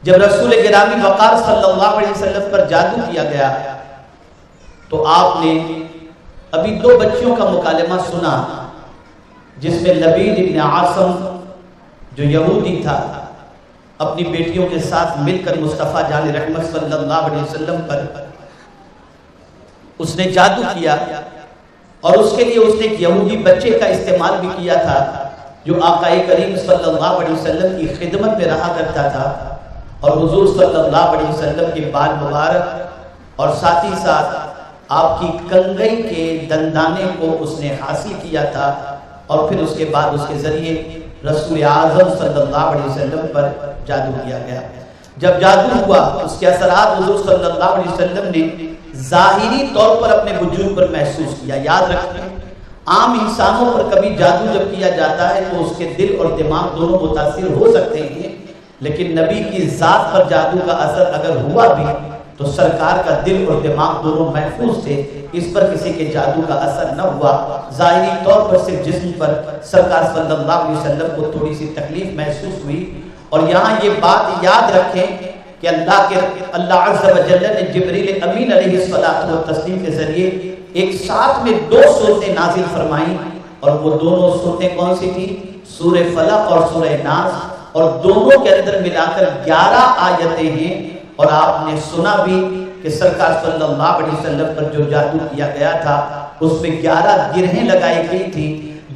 جب رسول گرامی وقار صلی اللہ علیہ وسلم پر جادو کیا گیا تو آپ نے ابھی 2 بچیوں کا مکالمہ سنا، جس میں لبید ابن عاصم جو یہودی تھا اپنی بیٹیوں کے ساتھ مل کر مصطفیٰ جان رحمت صلی اللہ علیہ وسلم پر اس نے جادو کیا، اور اس کے لیے اس نے ایک یہودی بچے کا استعمال بھی کیا تھا جو آقا کریم صلی اللہ علیہ وسلم کی خدمت میں رہا کرتا تھا، اور حضور صلی اللہ علیہ وسلم کے بال مبارک اور ساتھ ہی ساتھ آپ کی کنگھی کے دندانے کو اس نے حاصل کیا تھا، اور پھر اس کے بعد اس کے ذریعے رسول اعظم صلی اللہ علیہ وسلم پر جادو کیا گیا۔ جب جادو ہوا اس کے اثرات حضور صلی اللہ علیہ وسلم نے ظاہری طور پر اپنے وجود پر محسوس کیا۔ یاد رکھیں عام انسانوں پر کبھی جادو جب کیا جاتا ہے تو اس کے دل اور دماغ دونوں متاثر ہو سکتے ہیں، لیکن نبی کی ذات پر جادو کا اثر اگر ہوا بھی تو سرکار کا دل اور دماغ دونوں محفوظ تھے، اس پر کسی کے جادو کا اثر نہ ہوا۔ ظاہری طور پر صرف جسم پر سرکار صلی اللہ علیہ وسلم کو تھوڑی سی تکلیف محسوس ہوئی۔ اور یہاں یہ بات یاد رکھیں کہ اللہ عز و جل نے جبریل امین علیہ الصلوۃ والتسلیم کے ذریعے ایک ساتھ میں 2 صورتیں نازل فرمائیں، اور وہ دونوں صورتیں کون سی تھی؟ سورہ فلق اور سورہ ناس، اور دونوں کے اندر ملا کر 11 آیتیں ہیں۔ اور آپ نے سنا بھی کہ سرکار صلی اللہ علیہ وسلم پر جو جادو کیا گیا تھا اس میں 11 گرہیں لگائی گئی تھی۔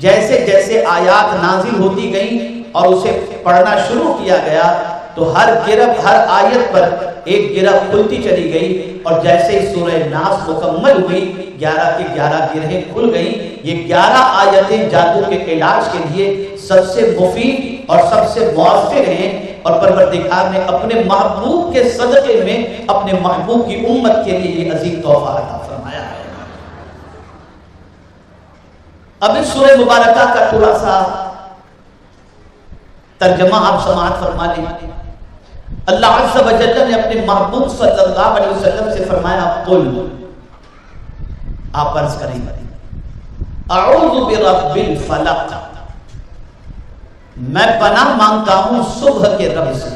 جیسے جیسے آیات نازل ہوتی گئیں اور اسے پڑھنا شروع کیا گیا تو ہر آیت پر ایک گرہ کھلتی چلی گئی، اور جیسے ہی سورہ ناس مکمل ہوئی 11 کی 11 گرہیں کھل گئیں۔ یہ 11 آیتیں جادو کے علاج کے لیے سب سے مفید اور سب سے مؤثر ہیں، اور پروردگار نے اپنے محبوب کے صدقے میں اپنے محبوب کی امت کے لیے یہ عظیم تحفہ عطا فرمایا ہے۔ اب اس سورہ مبارکہ کا تھوڑا سا ترجمہ آپ سماعت فرما لیں۔ اللہ عز و جل نے اپنے محبوب صلی اللہ علیہ وسلم سے فرمایا قل، آپ عرض کریں اعوذ برب الفلق، میں پناہ مانگتا ہوں صبح کے رب سے۔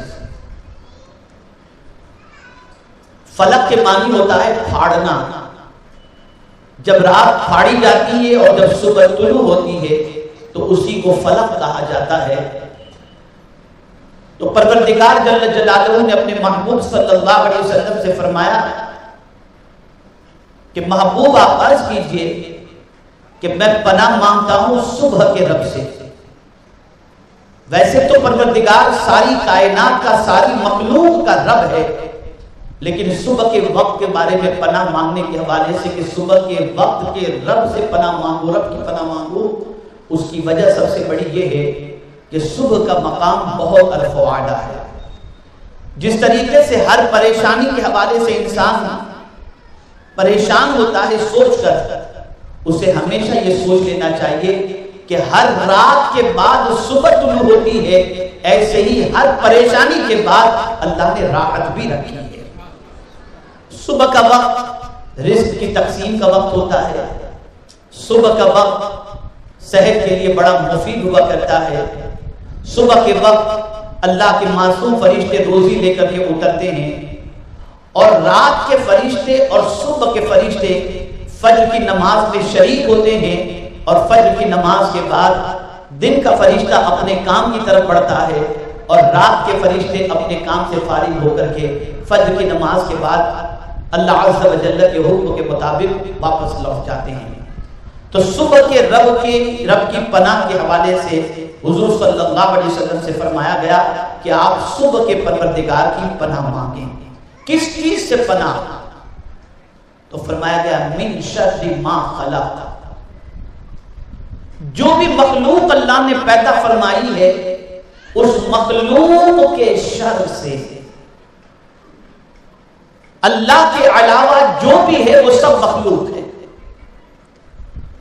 فلق کے معنی ہوتا ہے پھاڑنا، جب رات پھاڑی جاتی ہے اور جب صبح طلوع ہوتی ہے تو اسی کو فلق کہا جاتا ہے۔ تو پروردگار جل جلالہ نے اپنے محبوب صلی اللہ علیہ وسلم سے فرمایا کہ محبوب آپ عرض کیجئے کہ میں پناہ مانگتا ہوں صبح کے رب سے۔ ویسے تو پروردگار ساری کائنات کا، ساری مخلوق کا رب ہے، لیکن صبح کے وقت کے بارے میں پناہ مانگنے کے حوالے سے کہ صبح کے وقت کے رب سے پناہ مانگو، رب کی پناہ مانگو، اس کی وجہ سب سے بڑی یہ ہے کہ صبح کا مقام بہت عرف و عالی ہے۔ جس طریقے سے ہر پریشانی کے حوالے سے انسان پریشان ہوتا ہے سوچ کر، اسے ہمیشہ یہ سوچ لینا چاہیے کہ ہر رات کے بعد صبح طلوع ہوتی ہے، ایسے ہی ہر پریشانی کے بعد اللہ نے راحت بھی رکھی ہے۔ صبح کا وقت رزق کی تقسیم کا وقت ہوتا ہے، صبح کا وقت صحت کے لیے بڑا مفید ہوا کرتا ہے، صبح کے وقت اللہ کے معصوم فرشتے روزی لے کر کے اترتے ہیں، اور رات کے فرشتے اور صبح کے فرشتے فجر کی نماز میں شریک ہوتے ہیں، اور فجر کی نماز کے بعد دن کا فرشتہ اپنے کام کی طرف بڑھتا ہے، اور رات کے فرشتے اپنے کام سے فارغ ہو کر کے فجر کی نماز کے بعد اللہ عز و جل کے حکم کے مطابق واپس لوٹ جاتے ہیں۔ تو صبح کے رب کی پناہ کے حوالے سے حضور صلی اللہ علیہ وسلم سے فرمایا گیا کہ آپ صبح کے پروردگار کی پناہ مانگیں۔ کس چیز سے پناہ؟ تو فرمایا گیا من شر ما خلق، جو بھی مخلوق اللہ نے پیدا فرمائی ہے اس مخلوق کے شر سے۔ اللہ کے علاوہ جو بھی ہے وہ سب مخلوق ہے،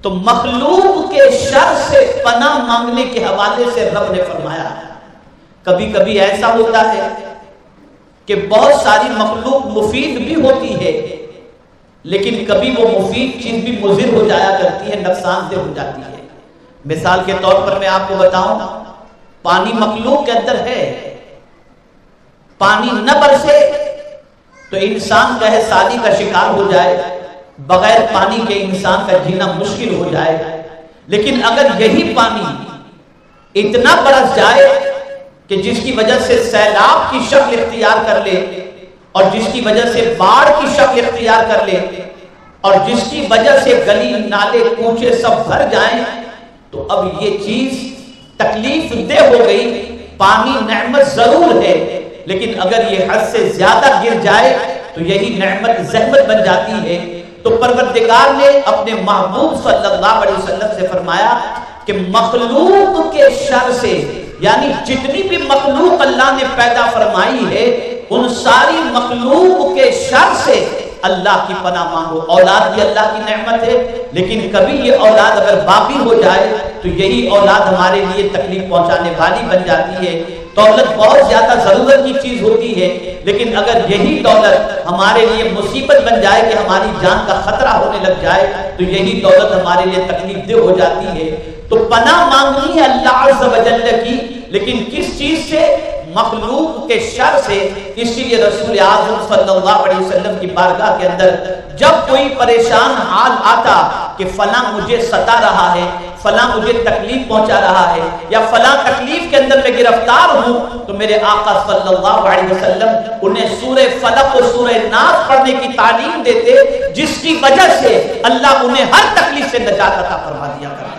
تو مخلوق کے شر سے پناہ مانگنے کے حوالے سے رب نے فرمایا۔ کبھی کبھی ایسا ہوتا ہے کہ بہت ساری مخلوق مفید بھی ہوتی ہے، لیکن کبھی وہ مفید چیز بھی مضر ہو جایا کرتی ہے، نقصان دہ ہو جاتی ہے۔ مثال کے طور پر میں آپ کو بتاؤں، پانی مخلوق کے اندر ہے، پانی نہ برسے تو انسان کہے سالی کا شکار ہو جائے، بغیر پانی کے انسان کا جینا مشکل ہو جائے. لیکن اگر یہی پانی اتنا برس جائے کہ جس کی وجہ سے سیلاب کی شکل اختیار کر لے، اور جس کی وجہ سے باڑھ کی شکل اختیار کر لے، اور جس کی وجہ سے گلی نالے کوچے سب بھر جائیں، تو اب یہ چیز تکلیف دہ ہو گئی. پانی نعمت ضرور ہے، لیکن اگر یہ حد سے زیادہ گر جائے تو یہی نعمت زحمت بن جاتی ہے. تو پروردگار نے اپنے محبوب صلی اللہ علیہ وسلم سے فرمایا کہ مخلوق کے شر سے، یعنی جتنی بھی مخلوق اللہ نے پیدا فرمائی ہے، ان ساری مخلوق کے شر سے اللہ کی پناہ مانگو. اولاد بھی اللہ کی نعمت ہے، لیکن کبھی یہ اولاد اگر باقی ہو جائے تو یہی اولاد ہمارے لیے تکلیف پہنچانے والی بن جاتی ہے. دولت بہت زیادہ ضرورت کی چیز ہوتی ہے، لیکن اگر یہی دولت ہمارے لیے مصیبت بن جائے کہ ہماری جان کا خطرہ ہونے لگ جائے تو یہی دولت ہمارے لیے تکلیف دہ ہو جاتی ہے. تو پناہ مانگنی ہے اللہ عز و جل کی، لیکن کس چیز سے؟ مخلوق کے شر سے. اسی لیے رسول اعظم صلی اللہ علیہ وسلم کی بارگاہ کے اندر جب کوئی پریشان حال آتا کہ فلاں مجھے ستا رہا ہے، فلاں مجھے تکلیف پہنچا رہا ہے، یا فلاں تکلیف کے اندر میں گرفتار ہوں، تو میرے آقا صلی اللہ علیہ وسلم انہیں سورہ فلق اور سورہ ناس پڑھنے کی تعلیم دیتے، جس کی وجہ سے اللہ انہیں ہر تکلیف سے نجات عطا فرما دیا کرتا.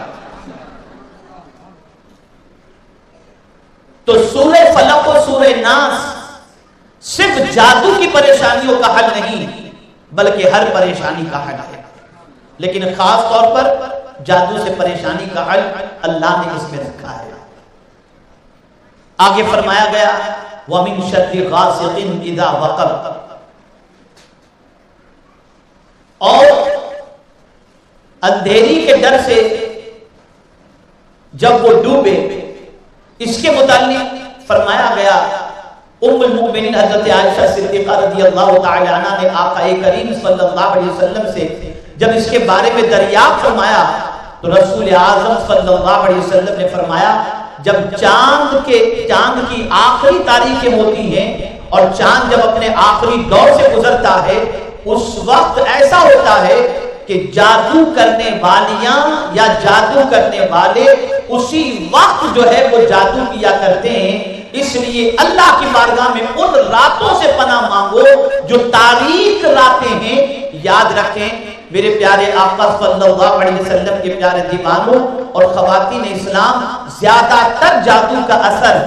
تو سورہ فلق و سورہ ناس صرف جادو کی پریشانیوں کا حل نہیں، بلکہ ہر پریشانی کا حل ہے. لیکن خاص طور پر جادو سے پریشانی کا حل اللہ نے اس میں رکھا ہے. آگے فرمایا گیا وَمِن شَرِّ غَاسِقٍ إِذَا وَقَبَ، اور اندھیری کے ڈر سے جب وہ ڈوبے. اس کے متعلق فرمایا گیا ام المؤمنین حضرت عائشہ صدیقہ رضی اللہ تعالی عنہ نے آقا کریم صلی اللہ علیہ وسلم سے جب اس کے بارے میں دریافت فرمایا تو رسول اعظم صلی اللہ علیہ وسلم نے فرمایا جب چاند کی آخری تاریخیں ہوتی ہیں اور چاند جب اپنے آخری دور سے گزرتا ہے، اس وقت ایسا ہوتا ہے کہ جادو کرنے والیاں یا جادو کرنے والے اسی وقت جو ہے وہ جادو کیا کرتے ہیں. اس لیے اللہ کی بارگاہ میں ان راتوں سے پناہ مانگو جو تاریک راتیں ہیں. یاد رکھیں میرے پیارے آقا صلی اللہ علیہ وسلم کے پیارے دیوانوں اور خواتین اسلام، زیادہ تر جادو کا اثر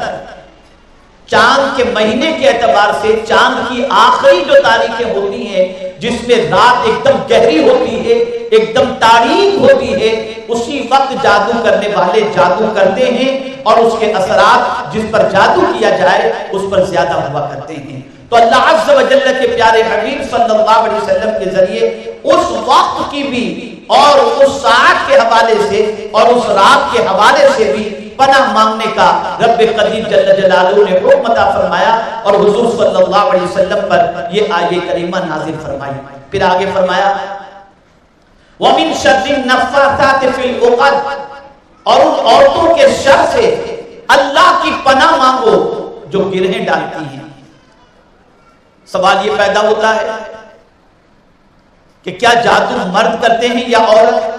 چاند کے مہینے کے اعتبار سے چاند کی آخری جو تاریخیں ہوتی ہیں جس میں رات ایک دم گہری ہوتی ہے، ایک دم تاریک ہوتی ہے، اسی وقت جادو کرنے والے جادو کرتے ہیں اور اس کے اثرات جس پر جادو کیا جائے اس پر زیادہ ہوا کرتے ہیں. تو اللہ عز و جل کے پیارے حبیب صلی اللہ علیہ وسلم کے ذریعے اس وقت کی بھی اور اس ساعت کے حوالے سے اور اس رات کے حوالے سے بھی پناہ مانگنے کا رب قدیر جل جلالہ نے حکم عطا فرمایا اور حضور صلی اللہ علیہ وسلم پر یہ آیہ کریمہ نازل فرمائی. پھر آگے فرمایا وَمِن شَرِّ النَّفَّاثَاتِ فِي الْعُقَدِ، اور ان عورتوں کے شر سے اللہ کی پناہ مانگو جو گرہیں ڈالتی ہیں. سوال یہ پیدا ہوتا ہے کہ کیا جادو مرد کرتے ہیں یا عورت؟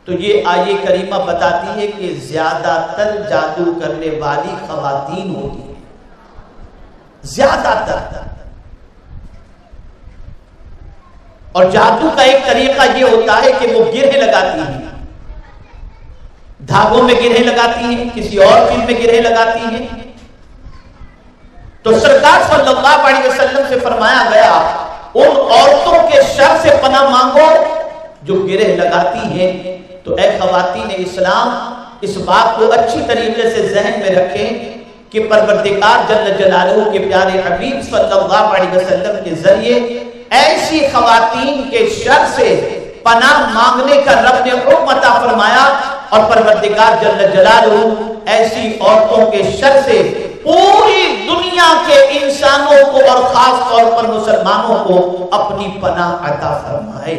تو یہ آیہ کریمہ بتاتی ہے کہ زیادہ تر جادو کرنے والی خواتین ہوتی ہیں، زیادہ تر. اور جادو کا ایک طریقہ یہ ہوتا ہے کہ وہ گرہیں لگاتی ہیں، دھاگوں میں گرہیں لگاتی ہیں، کسی اور چیز میں گرہیں لگاتی ہیں. تو سرکار صلی اللہ علیہ وسلم سے فرمایا گیا ان عورتوں کے شر سے پناہ مانگو جو گرہ لگاتی ہیں. تو اے خواتین اسلام اس بات کو اچھی طریقے سے ذہن میں رکھیں کہ پروردگار جل جلالہ کے پیارے حبیب صلی اللہ علیہ وسلم کے ذریعے ایسی خواتین کے شر سے پناہ مانگنے کا رب نے حکم عطا فرمایا اور پروردگار جل جلالہ ایسی عورتوں کے شر سے پوری دنیا کے انسانوں کو اور خاص طور پر مسلمانوں کو اپنی پناہ عطا فرمائے.